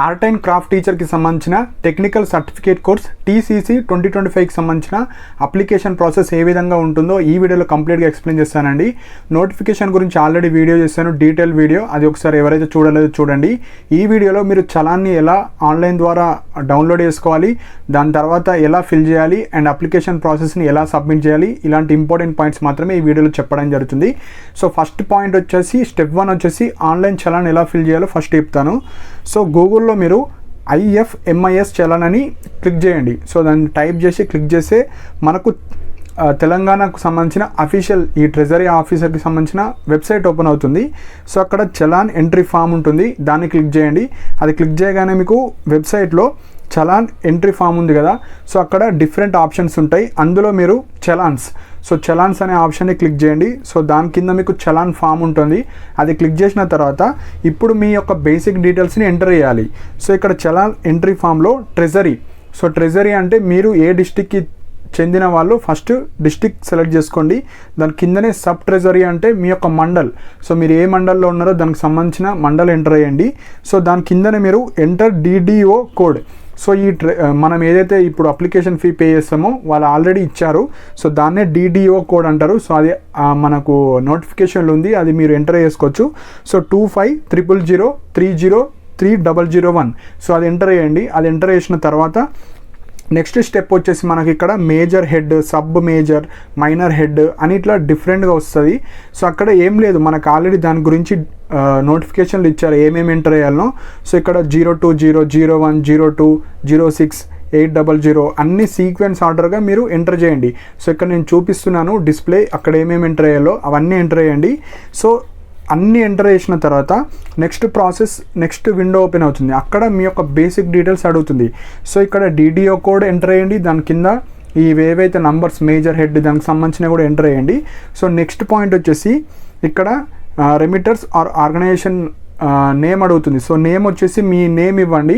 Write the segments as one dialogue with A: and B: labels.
A: Art and craft టీచర్కి సంబంధించిన technical certificate course TCC 2025కి సంబంధించిన అప్లికేషన్ ప్రాసెస్ ఏ విధంగా ఉంటుందో ఈ వీడియోలో కంప్లీట్గా ఎక్స్ప్లెయిన్ చేస్తానండి. నోటిఫికేషన్ గురించి ఆల్రెడీ వీడియో చేశాను, డీటెయిల్ వీడియో, అది ఒకసారి ఎవరైతే చూడలేదో చూడండి. ఈ వీడియోలో మీరు చలాన్ని ఎలా ఆన్లైన్ ద్వారా డౌన్లోడ్ చేసుకోవాలి, దాని తర్వాత ఎలా ఫిల్ చేయాలి అండ్ అప్లికేషన్ ప్రాసెస్ని ఎలా సబ్మిట్ చేయాలి, ఇలాంటి ఇంపార్టెంట్ పాయింట్స్ మాత్రమే ఈ వీడియోలో చెప్పడం జరుగుతుంది. సో ఫస్ట్ పాయింట్ వచ్చేసి స్టెప్ 1 వచ్చేసి ఆన్లైన్ చలాన్ ఎలా ఫిల్ చేయాలో ఫస్ట్ చెప్తాను. సో గూగుల్లో మీరు IFMIS చలాన్ అని క్లిక్ చేయండి. సో దాన్ని టైప్ చేసి క్లిక్ చేస్తే మనకు తెలంగాణకు సంబంధించిన అఫీషియల్ ఈ ట్రెజరీ ఆఫీసర్కి సంబంధించిన వెబ్సైట్ ఓపెన్ అవుతుంది. సో అక్కడ చలాన్ ఎంట్రీ ఫామ్ ఉంటుంది, దాన్ని క్లిక్ చేయండి. అది క్లిక్ చేయగానే మీకు వెబ్సైట్లో చలాన్ ఎంట్రీ ఫామ్ ఉంది కదా, సో అక్కడ డిఫరెంట్ ఆప్షన్స్ ఉంటాయి. అందులో మీరు చలాన్స్, సో చలాన్స్ అనే ఆప్షన్ని క్లిక్ చేయండి. సో దాని కింద మీకు చలాన్ ఫామ్ ఉంటుంది, అది క్లిక్ చేసిన తర్వాత ఇప్పుడు మీ యొక్క బేసిక్ డీటెయిల్స్ని ఎంటర్ చేయాలి. సో ఇక్కడ చలాన్ ఎంట్రీ ఫామ్లో ట్రెజరీ, సో ట్రెజరీ అంటే మీరు ఏ డిస్టిక్కి చెందిన వాళ్ళు ఫస్ట్ డిస్టిక్ సెలెక్ట్ చేసుకోండి. దాని కిందనే సబ్ ట్రెజరీ అంటే మీ యొక్క మండల్, సో మీరు ఏ మండల్లో ఉన్నారో దానికి సంబంధించిన మండల్ ఎంటర్ చేయండి. సో దాని కిందనే మీరు ఎంటర్ DDO కోడ్. సో ఈ మనం ఏదైతే ఇప్పుడు అప్లికేషన్ ఫీ పే చేస్తామో వాళ్ళు ఆల్రెడీ ఇచ్చారు, సో దాన్నే DDO కోడ్ అంటారు. సో అది మనకు నోటిఫికేషన్లు ఉంది, అది మీరు ఎంటర్ చేసుకోవచ్చు. సో 2500030301, సో అది ఎంటర్ చేయండి. అది ఎంటర్ చేసిన తర్వాత నెక్స్ట్ స్టెప్ వచ్చేసి మనకి ఇక్కడ major head, sub major, minor head అని ఇట్లా డిఫరెంట్గా వస్తుంది. సో అక్కడ ఏం లేదు, మనకు ఆల్రెడీ దాని గురించి నోటిఫికేషన్లు ఇచ్చారు ఏమేమి ఎంటర్ చేయాలనో. సో ఇక్కడ 020, 01, 02, 06, 800 అన్ని సీక్వెన్స్ ఆర్డర్గా మీరు ఎంటర్ చేయండి. సో ఇక్కడ నేను చూపిస్తున్నాను డిస్ప్లే, అక్కడ ఏమేమి ఎంటర్ చేయాలో అవన్నీ ఎంటర్ చేయండి. సో అన్నీ ఎంటర్ చేసిన తర్వాత నెక్స్ట్ విండో ఓపెన్ అవుతుంది. అక్కడ మీ యొక్క బేసిక్ డీటెయిల్స్ అడుగుతుంది. సో ఇక్కడ DDO కోడ్ ఎంటర్ చేయండి, దాని కింద ఏవైతే నంబర్స్ మేజర్ హెడ్ దానికి సంబంధించినవి కూడా ఎంటర్ చేయండి. సో నెక్స్ట్ పాయింట్ వచ్చేసి ఇక్కడ రెమిటర్స్ ఆర్ ఆర్గనైజేషన్ నేమ్ అడుగుతుంది. సో నేమ్ వచ్చేసి మీ నేమ్ ఇవ్వండి.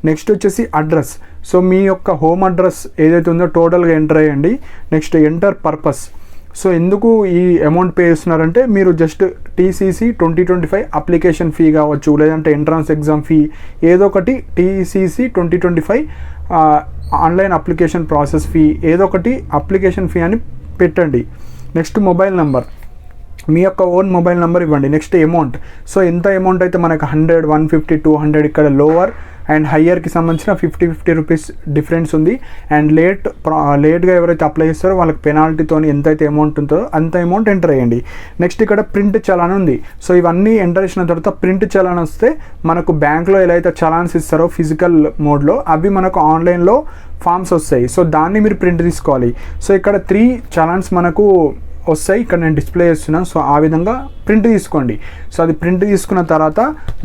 A: నెక్స్ట్ వచ్చేసి అడ్రస్, సో మీ యొక్క హోమ్ అడ్రస్ ఏదైతే ఉందో టోటల్గా ఎంటర్ చేయండి. నెక్స్ట్ ఎంటర్ పర్పస్, సో ఎందుకు ఈ అమౌంట్ పే చేస్తున్నారంటే మీరు జస్ట్ TCC 2025 అప్లికేషన్ ఫీ కావచ్చు, లేదంటే ఎంట్రన్స్ ఎగ్జామ్ ఫీ, ఏదో ఒకటి TCC 2025 online application process fee, ఏదో ఒకటి అప్లికేషన్ ఫీ అని పెట్టండి. నెక్స్ట్ మొబైల్ నెంబర్, మీ యొక్క ఓన్ మొబైల్ నెంబర్ ఇవ్వండి. నెక్స్ట్ అమౌంట్, సో ఎంత అమౌంట్ అయితే మనకు 100, 150, 200 ఇక్కడ లోవర్ అండ్ హయ్యర్కి సంబంధించిన 50 రూపీస్ డిఫరెన్స్ ఉంది. అండ్ లేట్గా ఎవరైతే అప్లై చేస్తారో వాళ్ళకి పెనాల్టీతో ఎంతైతే అమౌంట్ ఉంటుందో అంత అమౌంట్ ఎంటర్ చేయండి. నెక్స్ట్ ఇక్కడ ప్రింట్ చలాన్ ఉంది. సో ఇవన్నీ ఎంటర్ చేసిన తర్వాత ప్రింట్ చలాన్ వస్తే మనకు బ్యాంక్లో ఎలా అయితే చలాన్స్ ఇస్తారో ఫిజికల్ మోడ్లో, అవి మనకు ఆన్లైన్లో ఫామ్స్ వస్తాయి. సో దాన్ని మీరు ప్రింట్ తీసుకోవాలి. సో ఇక్కడ 3 చలాన్స్ మనకు వస్తాయి, ఇక్కడ నేను డిస్ప్లే చేస్తున్నాను. సో ఆ విధంగా ప్రింట్ తీసుకోండి. సో అది ప్రింట్ తీసుకున్న తర్వాత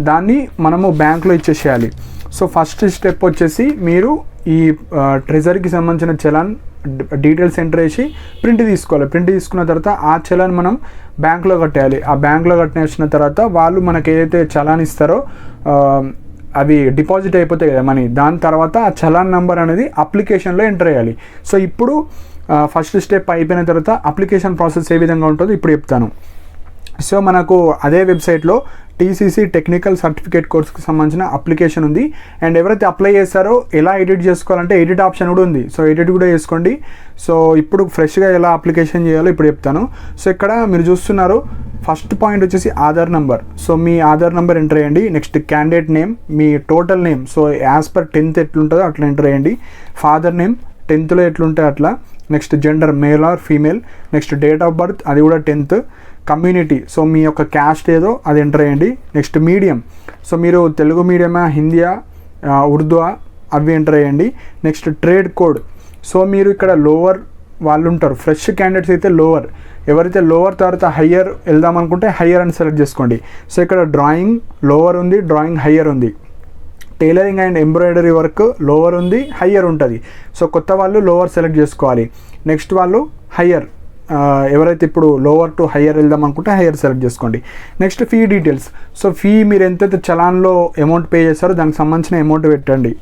A: దాన్ని మనము బ్యాంక్లో ఇచ్చేసేయాలి. సో ఫస్ట్ స్టెప్ వచ్చేసి మీరు ఈ ట్రెజరీకి సంబంధించిన చలాన్ డీటెయిల్స్ ఎంటర్ చేసి ప్రింట్ తీసుకోవాలి. ప్రింట్ తీసుకున్న తర్వాత ఆ చలాన్ మనం బ్యాంక్లో కట్టేయాలి. ఆ బ్యాంక్లో కట్టేసిన తర్వాత వాళ్ళు మనకు ఏదైతే చలాన్ ఇస్తారో అవి డిపాజిట్ అయిపోతాయి కదా మనీ, దాని తర్వాత ఆ చలాన్ నెంబర్ అనేది అప్లికేషన్లో ఎంటర్ చేయాలి. సో ఇప్పుడు ఫస్ట్ స్టెప్ అయిపోయిన తర్వాత అప్లికేషన్ ప్రాసెస్ ఏ విధంగా ఉంటుందో ఇప్పుడు చెప్తాను. సో మనకు అదే వెబ్సైట్లో TCC టెక్నికల్ సర్టిఫికేట్ కోర్స్కి సంబంధించిన అప్లికేషన్ ఉంది. అండ్ ఎవరైతే అప్లై చేస్తారో ఎలా ఎడిట్ చేసుకోవాలంటే ఎడిట్ ఆప్షన్ కూడా ఉంది. సో ఎడిట్ కూడా చేసుకోండి. సో ఇప్పుడు ఫ్రెష్గా ఎలా అప్లికేషన్ చేయాలో ఇప్పుడు చెప్తాను. సో ఇక్కడ మీరు చూస్తున్నారు ఫస్ట్ పాయింట్ వచ్చేసి ఆధార్ నెంబర్. సో మీ ఆధార్ నెంబర్ ఎంటర్ చేయండి. నెక్స్ట్ క్యాండిడేట్ నేమ్, మీ total name, so as per 10th ఎట్లుంటుందో అట్లా ఎంటర్ చేయండి. ఫాదర్ నేమ్ 10thలో ఎట్లుంటే అట్లా. Next gender male or female. Next date of birth, అది కూడా 10th. కమ్యూనిటీ, సో మీ యొక్క క్యాస్ట్ ఏదో అది ఎంటర్ చేయండి. నెక్స్ట్ మీడియం, సో మీరు తెలుగు మీడియమా, హిందీయా, ఉర్దూవా, అవి ఎంటర్ చేయండి. నెక్స్ట్ ట్రేడ్ కోడ్, సో మీరు ఇక్కడ లోవర్ వాళ్ళు ఉంటారు, ఫ్రెష్ క్యాండిడేట్స్ అయితే లోవర్, ఎవరైతే లోవర్ తర్వాత హయ్యర్ వెళ్దాం అనుకుంటే హయ్యర్ అని సెలెక్ట్ చేసుకోండి. సో ఇక్కడ డ్రాయింగ్ లోవర్ ఉంది, డ్రాయింగ్ హయ్యర్ ఉంది. Tailoring and embroidery work lower ఉంది, హయ్యర్ ఉంటుంది. సో కొత్త వాళ్ళు లోవర్ సెలెక్ట్ చేసుకోవాలి. నెక్స్ట్ వాళ్ళు హయ్యర్, ఎవరైతే ఇప్పుడు లోవర్ టు హయ్యర్ వెళ్దాం అనుకుంటే హయ్యర్ సెలెక్ట్ చేసుకోండి. Next fee details, so fee మీరు ఎంతైతే చలాన్లో అమౌంట్ పే చేస్తారో దానికి సంబంధించిన అమౌంట్ పెట్టండి.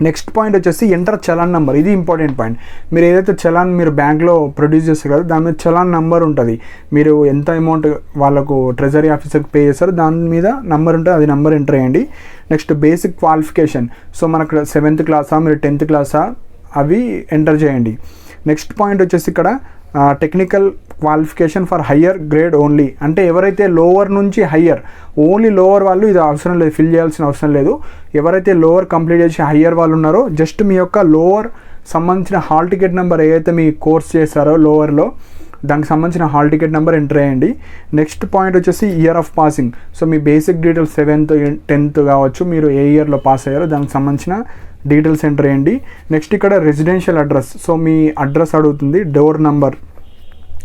A: నెక్స్ట్ పాయింట్ వచ్చేసి ఎంటర్ చలాన్ నెంబర్. ఇది ఇంపార్టెంట్ పాయింట్. మీరు ఏదైతే చలాన్ మీరు బ్యాంక్లో ప్రొడ్యూస్ చేస్తారు కదా, దాని మీద చలాన్ నెంబర్ ఉంటుంది. మీరు ఎంత అమౌంట్ వాళ్ళకు ట్రెజరీ ఆఫీసర్కి పే చేస్తారో దాని మీద నెంబర్ ఉంటుంది, అది నెంబర్ ఎంటర్ చేయండి. నెక్స్ట్ బేసిక్ క్వాలిఫికేషన్, సో మనకు 7th క్లాసా మీరు 10th క్లాసా అవి ఎంటర్ చేయండి. నెక్స్ట్ పాయింట్ వచ్చేసి ఇక్కడ technical qualification for higher grade only, అంటే ఎవరైతే లోవర్ నుంచి హయ్యర్, ఓన్లీ లోవర్ వాళ్ళు ఇది అవసరం లేదు, ఫిల్ చేయాల్సిన అవసరం లేదు. ఎవరైతే లోవర్ కంప్లీట్ చేసి హయ్యర్ వాళ్ళు ఉన్నారో జస్ట్ మీ యొక్క లోవర్ సంబంధించిన హాల్ టికెట్ నెంబర్ ఏదైతే మీ కోర్స్ చేస్తారో లోవర్లో దానికి సంబంధించిన హాల్ టికెట్ నెంబర్ ఎంటర్ చేయండి. నెక్స్ట్ పాయింట్ వచ్చేసి year of passing, so me basic details 7th 10th కావచ్చు, మీరు ఏ ఇయర్లో పాస్ అయ్యారో దానికి సంబంధించిన డీటెయిల్స్ ఎంటర్ చేయండి. నెక్స్ట్ ఇక్కడ రెసిడెన్షియల్ అడ్రస్, సో మీ అడ్రస్ అడుగుతుంది, door number,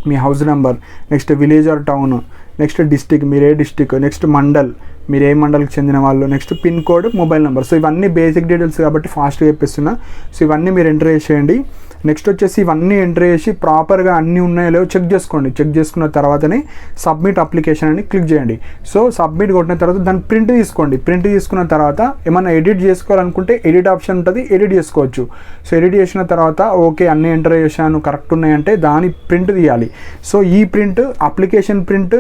A: me house number, next village or town, next district మీరు ఏ డిస్టిక్, నెక్స్ట్ మండల్ మీరు ఏ మండల్కి చెందిన వాళ్ళు, next pin code, mobile number. So ఇవన్నీ బేసిక్ డీటెయిల్స్ కాబట్టి ఫాస్ట్గా చెప్పిస్తున్నా. సో ఇవన్నీ మీరు ఎంటర్ చేసేయండి. నెక్స్ట్ వచ్చేసి ఇవన్నీ ఎంటర్ చేసి ప్రాపర్గా అన్నీ ఉన్నాయో లేవో చెక్ చేసుకోండి. చెక్ చేసుకున్న తర్వాతనే సబ్మిట్ అప్లికేషన్ అని క్లిక్ చేయండి. సో సబ్మిట్ కొట్టిన తర్వాత దాన్ని ప్రింట్ తీసుకోండి. ప్రింట్ తీసుకున్న తర్వాత ఏమైనా ఎడిట్ చేసుకోవాలనుకుంటే ఎడిట్ ఆప్షన్ ఉంటుంది, ఎడిట్ చేసుకోవచ్చు. సో ఎడిట్ చేసిన తర్వాత ఓకే అన్నీ ఎంటర్ చేశాను కరెక్ట్ ఉన్నాయంటే దాని ప్రింట్ తీయాలి. సో ఈ ప్రింట్ అప్లికేషన్ ప్రింట్,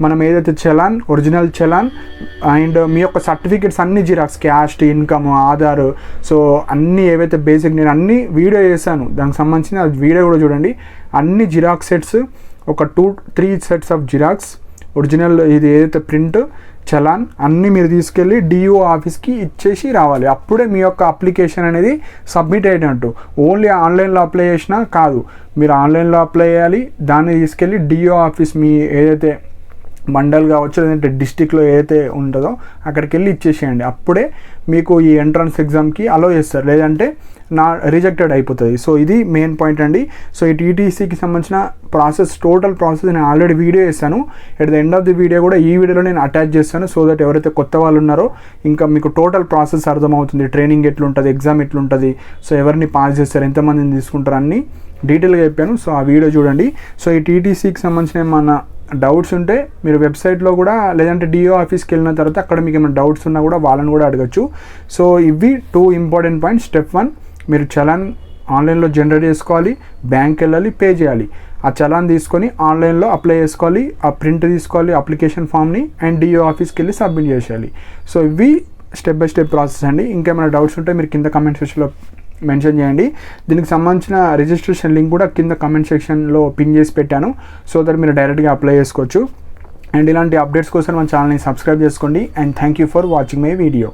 A: మనం ఏదైతే చలాన్, ఒరిజినల్ చలాన్ అండ్ మీ యొక్క సర్టిఫికేట్స్ అన్ని xerox, caste, income, Aadhaar, so అన్నీ ఏవైతే బేసిక్ నేను అన్ని వీడియో చేశాను దానికి సంబంధించిన వీడియో కూడా చూడండి. అన్ని జిరాక్స్ సెట్స్, ఒక 2-3 సెట్స్ ఆఫ్ జిరాక్స్, ఒరిజినల్ ఇది ఏదైతే ప్రింట్, చలాన్ అన్నీ మీరు తీసుకెళ్ళి డిఓ ఆఫీస్కి ఇచ్చేసి రావాలి. అప్పుడే మీ యొక్క అప్లికేషన్ అనేది సబ్మిట్ అయినట్టు. ఓన్లీ ఆన్లైన్లో అప్లై చేసినా కాదు, మీరు ఆన్లైన్లో అప్లై చేయాలి. దాన్ని తీసుకెళ్ళి డిఓ ఆఫీస్ మీ ఏదైతే మండల్ కావచ్చు లేదంటే డిస్టిక్లో ఏదైతే ఉంటుందో అక్కడికి వెళ్ళి ఇచ్చేసేయండి. అప్పుడే మీకు ఈ ఎంట్రన్స్ ఎగ్జామ్కి అలో చేస్తారు, లేదంటే రిజెక్టెడ్ అయిపోతుంది. సో ఇది మెయిన్ పాయింట్ అండి. సో ఈ టీటీసీకి సంబంధించిన ప్రాసెస్, టోటల్ ప్రాసెస్ నేను ఆల్రెడీ వీడియో చేశాను. At the end of the video కూడా ఈ వీడియోలో నేను అటాచ్ చేస్తాను. సో దట్ ఎవరైతే కొత్త వాళ్ళు ఉన్నారో ఇంకా మీకు టోటల్ ప్రాసెస్ అర్థమవుతుంది. ట్రైనింగ్ ఎట్లుంటుంది, ఎగ్జామ్ ఎట్లుంటుంది, సో ఎవరిని పాస్ చేస్తారు, ఎంతమందిని తీసుకుంటారు అన్నీ డీటెయిల్గా చెప్పాను. సో ఆ వీడియో చూడండి. సో ఈ టీటీసీకి సంబంధించిన ఏమన్నా డౌట్స్ ఉంటే మీరు వెబ్సైట్లో కూడా లేదంటే డిఓ ఆఫీస్కి వెళ్ళిన తర్వాత అక్కడ మీకు ఏమైనా డౌట్స్ ఉన్నా కూడా వాళ్ళని కూడా అడగచ్చు. సో ఇవి 2 ఇంపార్టెంట్ పాయింట్స్. స్టెప్ 1 మీరు చలాన్ ఆన్లైన్లో జనరేట్ చేసుకోవాలి, బ్యాంక్కి వెళ్ళాలి, పే చేయాలి. ఆ చలాన్ తీసుకొని ఆన్లైన్లో అప్లై చేసుకోవాలి, ఆ ప్రింట్ తీసుకోవాలి అప్లికేషన్ ఫామ్ని, అండ్ డిఓ ఆఫీస్కి వెళ్ళి సబ్మిట్ చేసేయాలి. సో ఇవి స్టెప్ బై స్టెప్ ప్రాసెస్ అండి. ఇంకేమైనా డౌట్స్ ఉంటే మీరు కింద కమెంట్ సెక్షన్లో మెన్షన్ చేయండి. దీనికి సంబంధించిన రిజిస్ట్రేషన్ లింక్ కూడా కింద కమెంట్ సెక్షన్లో పిన్ చేసి పెట్టాను. సో దట్ మీరు డైరెక్ట్గా అప్లై చేసుకోవచ్చు. అండ్ ఇలాంటి అప్డేట్స్ కోసం మన ఛానల్ని సబ్స్క్రైబ్ చేసుకోండి. And thank you for watching my video.